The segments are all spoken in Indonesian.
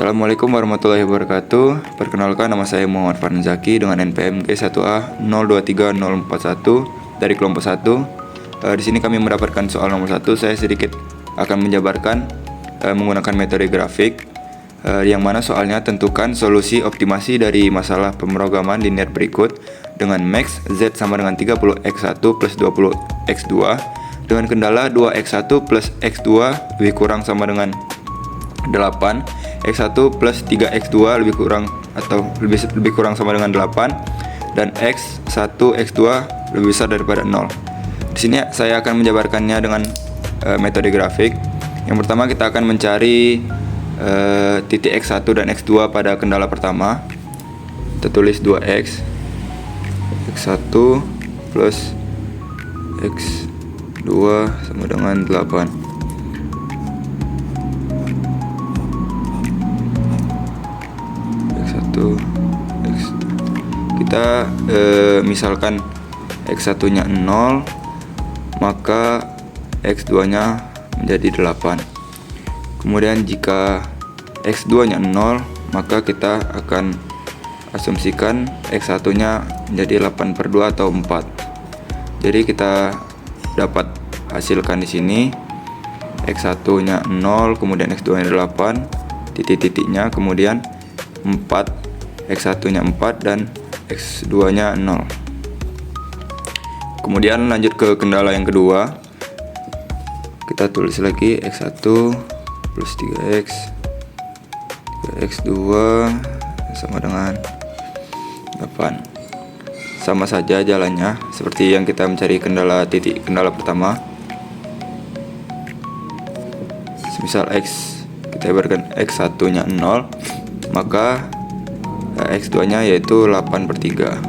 Assalamualaikum warahmatullahi wabarakatuh. Perkenalkan, nama saya Muhammad Farhan Zaki dengan NPM G1A 023041 dari kelompok 1. Di sini kami mendapatkan soal nomor 1. Saya sedikit akan menjabarkan menggunakan metode grafik, yang mana soalnya tentukan solusi optimasi dari masalah pemrograman linear berikut dengan max Z sama dengan 30x1 plus 20x2 dengan kendala 2x1 plus x2 lebih kurang sama dengan 8, x1 plus 3x2 lebih kurang atau lebih kurang sama dengan 8, dan x1 x2 lebih besar daripada 0. Di sini saya akan menjabarkannya dengan metode grafik. Yang pertama kita akan mencari titik x1 dan x2 pada kendala pertama. Kita tulis 2x x1 plus x2 sama dengan 8. Kita misalkan x1 nya 0, maka x2 nya menjadi 8. Kemudian jika x2 nya 0, maka kita akan asumsikan x1 nya menjadi 8/2 atau 4. Jadi kita dapat hasilkan di sini x1 nya 0, kemudian x2 nya 8, titik-titiknya, kemudian 4, x1 nya 4 dan x2 nya 0. Kemudian lanjut ke kendala yang kedua. Kita tulis lagi x1 plus 3x 3x2 sama dengan 8. Sama saja jalannya seperti yang kita mencari kendala pertama. Misal kita ibaratkan x1 nya 0, maka x2 nya yaitu 8/3.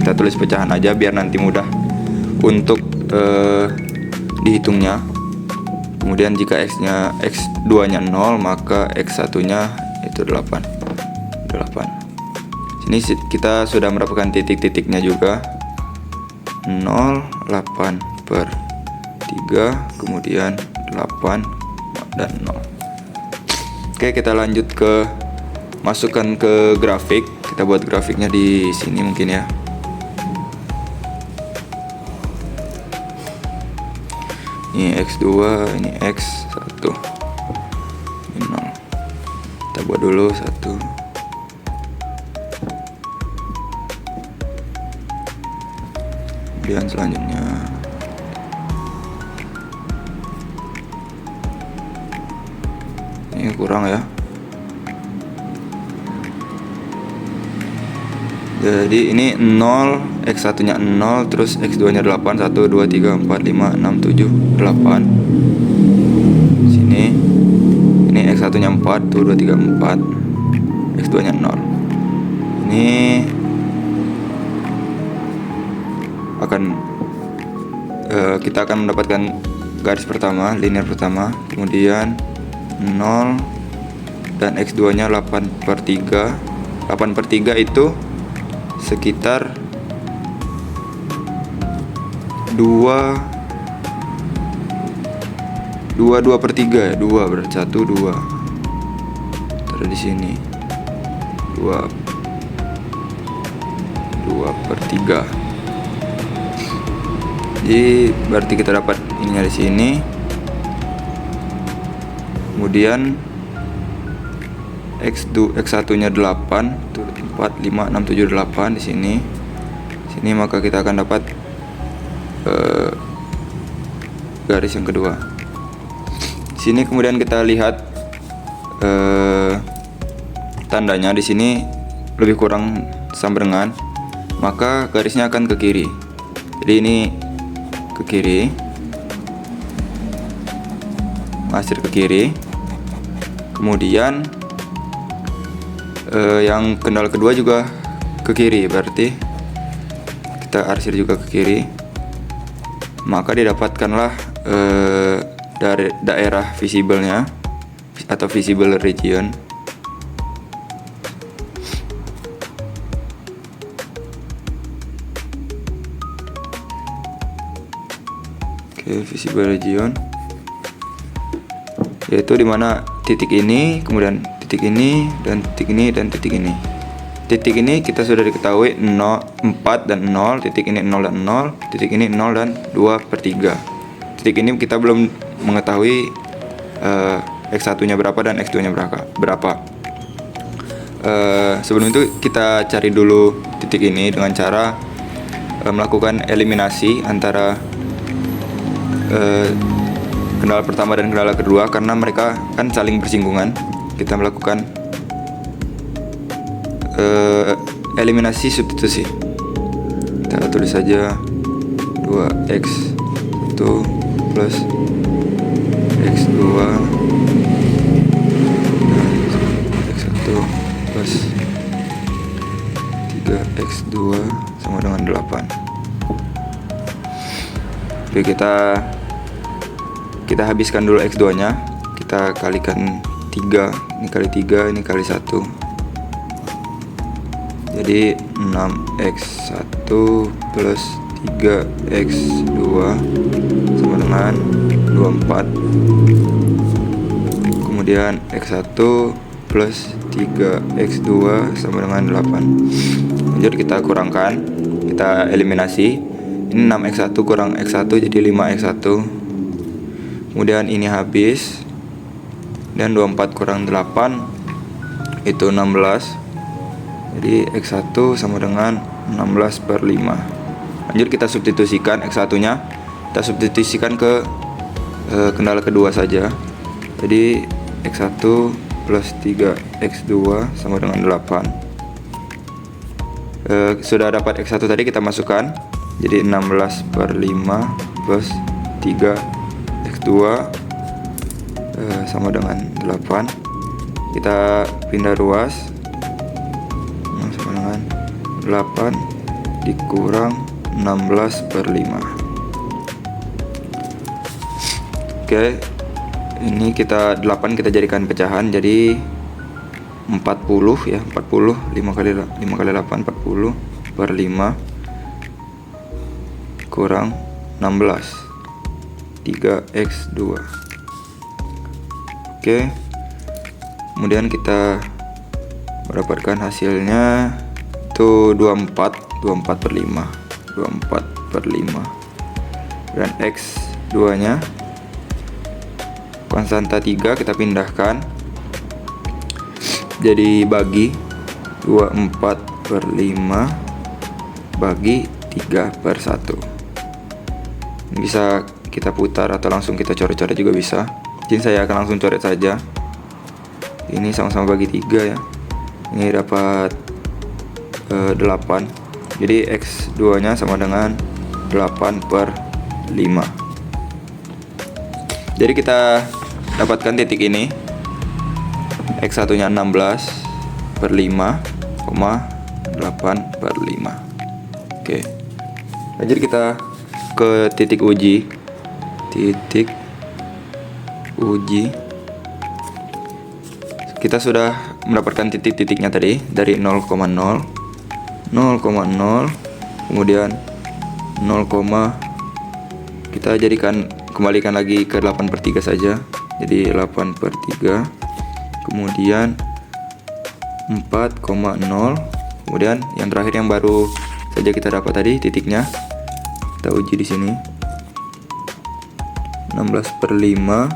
Kita tulis pecahan aja biar nanti mudah untuk dihitungnya. Kemudian jika x2 nya 0, maka x1 nya itu 8. Sini kita sudah mendapatkan titik-titiknya juga. 0, 8/3, kemudian 8 dan 0. Oke, kita lanjut ke masukkan ke grafik. Kita buat grafiknya di sini mungkin ya. Ini x2, ini x1, ini 0. Kita buat dulu 1. Kemudian selanjutnya ini kurang ya. Jadi ini 0, x1 nya 0, terus x2 nya 8, 1, 2, 3, 4, 5, 6, 7, 8. Sini ini x1 nya 4, 2, 3, 4, x2 nya 0. Ini kita akan mendapatkan garis pertama, linear pertama, kemudian 0 dan x2 nya 8/3. 8/3 itu sekitar 2/3 ya, 2 berarti 1, 2. Taruh di sini 2/3. Jadi berarti kita dapat ininya di sini. Kemudian x1 nya 8, 4, 5, 6, 7, 8 di sini. Maka kita akan dapat garis yang kedua. Sini kemudian kita lihat tandanya di sini lebih kurang sama dengan, maka garisnya akan ke kiri. Jadi ini ke kiri, mengarsir ke kiri. Kemudian yang kendala kedua juga ke kiri, berarti kita arsir juga ke kiri. Maka didapatkanlah dari daerah visible-nya atau visible region. Oke, visible region yaitu dimana titik ini, kemudian titik ini, dan titik ini, dan titik ini. Titik ini kita sudah diketahui 0, 4 dan 0, titik ini 0 dan 0, titik ini 0 dan 2/3. Titik ini kita belum mengetahui X1 nya berapa dan X2 nya berapa. Sebelum itu kita cari dulu titik ini dengan cara melakukan eliminasi antara kendala pertama dan kendala kedua, karena mereka kan saling bersinggungan. Kita melakukan eliminasi substitusi. Kita tulis saja 2x1 plus x2 dan x1 plus 3x2 sama dengan 8. Oke, kita habiskan dulu x2 nya. Kita kalikan 3, ini kali 3, ini kali 1. Jadi 6x1 plus 3x2 sama dengan 24. Kemudian x1 plus 3x2 sama dengan 8. Lanjut kita kurangkan, kita eliminasi. Ini 6x1 kurang x1 jadi 5x1. Kemudian ini habis. Dan 24 kurang 8 itu 16. Jadi X1 sama dengan 16/5. Lanjut kita substitusikan X1 nya. Kita substitusikan ke kendala kedua saja. Jadi X1 plus 3x2 sama dengan 8. Sudah dapat X1 tadi, kita masukkan. Jadi 16/5 plus 3x2 sama dengan 8. Kita pindah ruas. Sama dengan 8 dikurang 16/5. Oke, ini 8 kita jadikan pecahan, jadi 40 ya, 40 5 kali 8 40/5 kurang 16 3x2. Oke, kemudian kita mendapatkan hasilnya itu 24/5 dan X2 nya konstanta 3 kita pindahkan, jadi bagi 24/5 bagi 3/1. Bisa kita putar atau langsung kita coret-coret juga bisa. Jadi saya akan langsung coret saja. Ini sama-sama bagi 3 ya. Ini dapat 8. Jadi X2 nya sama dengan 8/5. Jadi kita dapatkan titik ini. X1 nya 16/5, 8/5. Oke. Lanjut kita ke titik uji. Kita sudah mendapatkan titik-titiknya tadi dari 0,0, 0,0, kemudian 0, kita kembalikan lagi ke 8/3 saja. Jadi 8/3, kemudian 4,0, kemudian yang terakhir yang baru saja kita dapat tadi titiknya. Kita uji di sini. 16/5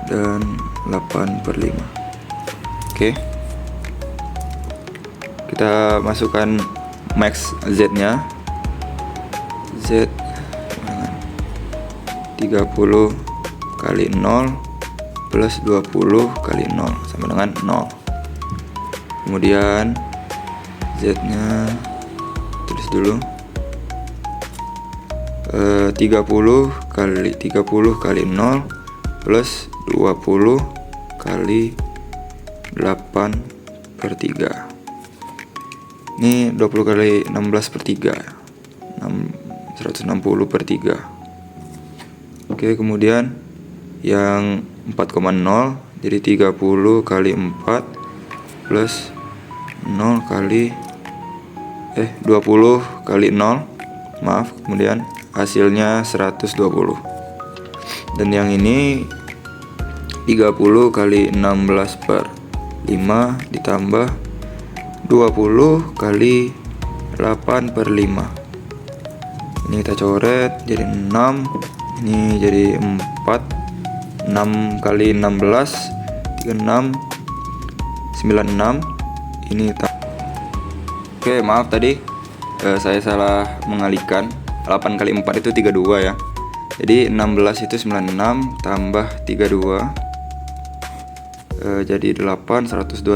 dan 8/5. Oke. Kita masukkan max Z nya. Z 30 kali 0 plus 20 kali 0 sama dengan 0. Kemudian Z nya tulis dulu. 30 kali 0 plus 20 kali 8/3. Ini 20 kali 16/3, 160/3. Oke, kemudian yang 4,0, jadi 30 kali 4 plus 0 kali 20 kali 0, maaf, kemudian hasilnya 120. Dan yang ini 30 kali 16/5 5 ditambah 20 kali 8 per 5. Ini kita coret jadi 6, ini jadi 4, 6 kali 16 36 96. Ini Oke, maaf tadi saya salah mengalihkan. 8 kali 4 itu 32 ya. Jadi 16 itu 96 tambah 32 jadi 8, 128.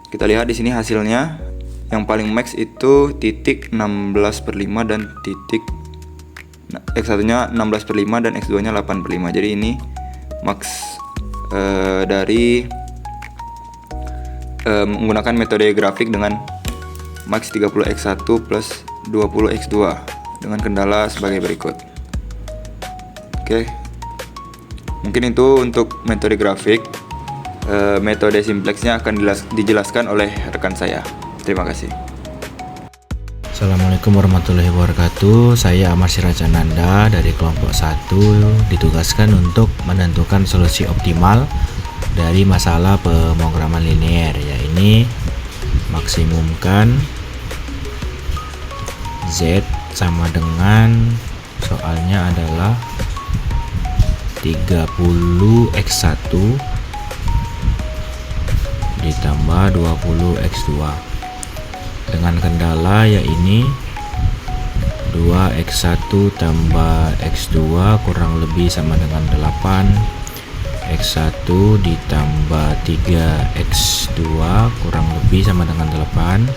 Kita lihat di sini hasilnya. Yang paling max itu titik 16 per 5 dan titik X1 nya 16 per 5 dan X2 nya 8 per 5. Jadi ini max dari menggunakan metode grafik dengan max 30x1 plus 20x2 dengan kendala sebagai berikut. Oke, mungkin itu untuk metode grafik. Metode simplexnya akan dijelaskan oleh rekan saya. Terima kasih. Assalamualaikum warahmatullahi wabarakatuh. Saya Ahmad Sirajananda dari kelompok 1 ditugaskan untuk menentukan solusi optimal dari masalah pemrograman linear, yaitu maksimumkan Z sama dengan, soalnya adalah 30x1 ditambah 20x2 dengan kendala yaitu 2x1 tambah x2 kurang lebih sama dengan 8, x1 ditambah 3x2 kurang lebih sama dengan 8,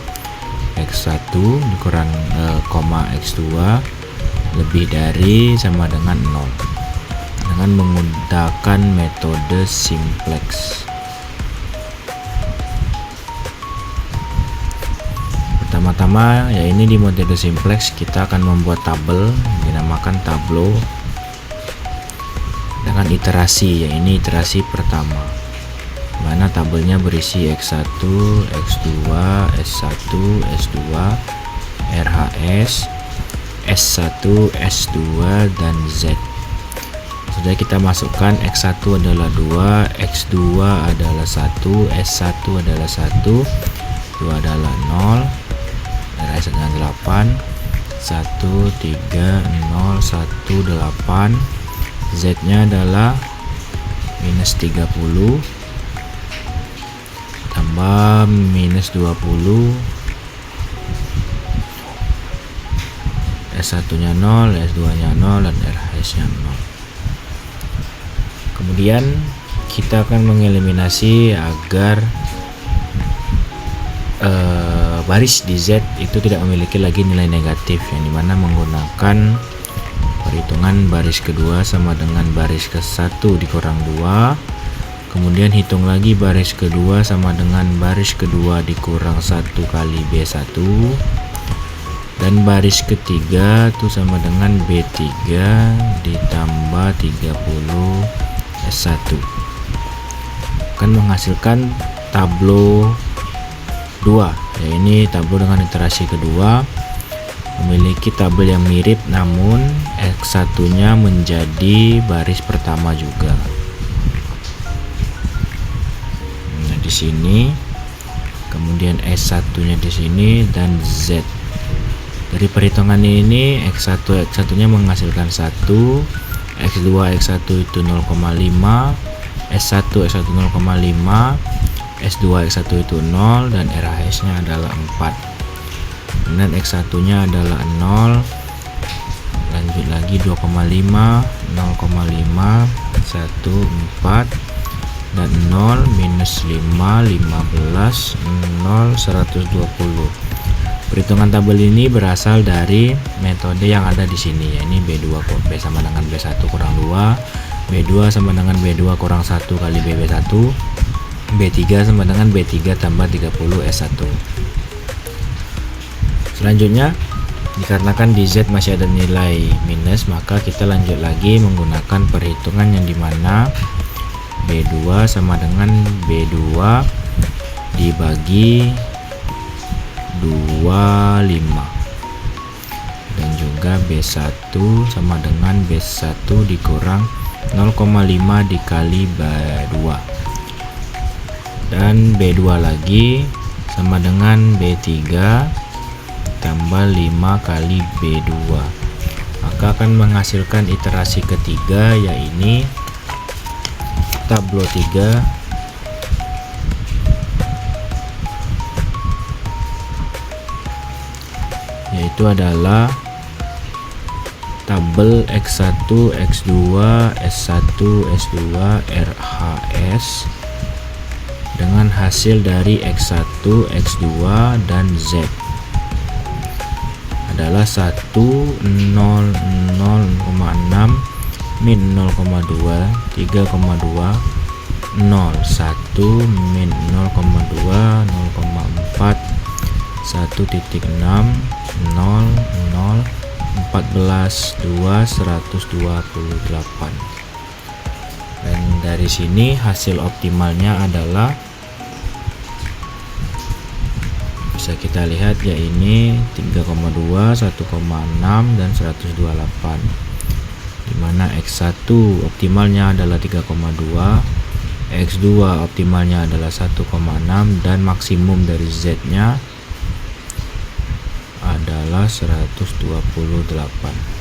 x1 dikurang koma x2 lebih dari sama dengan 0 dengan menggunakan metode simplex. Pertama-tama ya, ini di metode simplex kita akan membuat tabel dinamakan tableau dengan iterasi, ya ini iterasi pertama, mana tabelnya berisi x1, x2, s1, s2, RHS, s1, s2 dan z. Sudah kita masukkan x1 adalah 2, x2 adalah 1, s1 adalah 1, 2 adalah 0, RHS adalah 8, 1, 3, 0, 1, 8, Z nya adalah minus 30 tambah minus 20, S1 nya 0, S2 nya 0 dan RHS nya 0. Kemudian kita akan mengeliminasi agar baris di Z itu tidak memiliki lagi nilai negatif, yang dimana menggunakan perhitungan baris kedua sama dengan baris ke-1 dikurang 2, kemudian hitung lagi baris kedua sama dengan baris kedua dikurang 1 kali B1, dan baris ketiga itu sama dengan B3 ditambah 30 S1 akan menghasilkan tableau 2, ya ini tableau dengan iterasi kedua memiliki tabel yang mirip, namun X1 nya menjadi baris pertama juga. Nah di sini, kemudian S1 nya di sini dan Z. Dari perhitungan ini X1 nya menghasilkan 1, X2 X1 itu 0,5, S1 S1 0,5, S2 X1 itu 0 dan RHS nya adalah 4. Kemudian X1 nya adalah 0, lanjut lagi 2,5, 0,5, 1, 4 dan 0, minus 5, 15, 0, 120. Perhitungan tabel ini berasal dari metode yang ada di sini, ya ini B2 B sama dengan B1 kurang 2, B2 sama dengan B2 kurang 1 kali BB1, B3 sama dengan B3 tambah 30 S1. Selanjutnya, dikarenakan di Z masih ada nilai minus, maka kita lanjut lagi menggunakan perhitungan yang dimana B2 sama dengan B2 dibagi 25 dan juga B1 sama dengan B1 dikurang 0,5 dikali B2, dan B2 lagi sama dengan B3 tambah 5 kali B2, maka akan menghasilkan iterasi ketiga, yaitu tablo 3 yaitu adalah tabel X1, X2, S1, S2, RHS dengan hasil dari X1, X2, dan Z adalah 1, 0, 0,6, min 0,2, 3,2, 0, 1, min 0,2, 0,4, 1,6, 0, 0, 14, 2, 128. Dan dari sini hasil optimalnya adalah bisa kita lihat, yaitu 3,2, 1,6, dan 128, dimana X1 optimalnya adalah 3,2, X2 optimalnya adalah 1,6, dan maksimum dari Z nya adalah 128.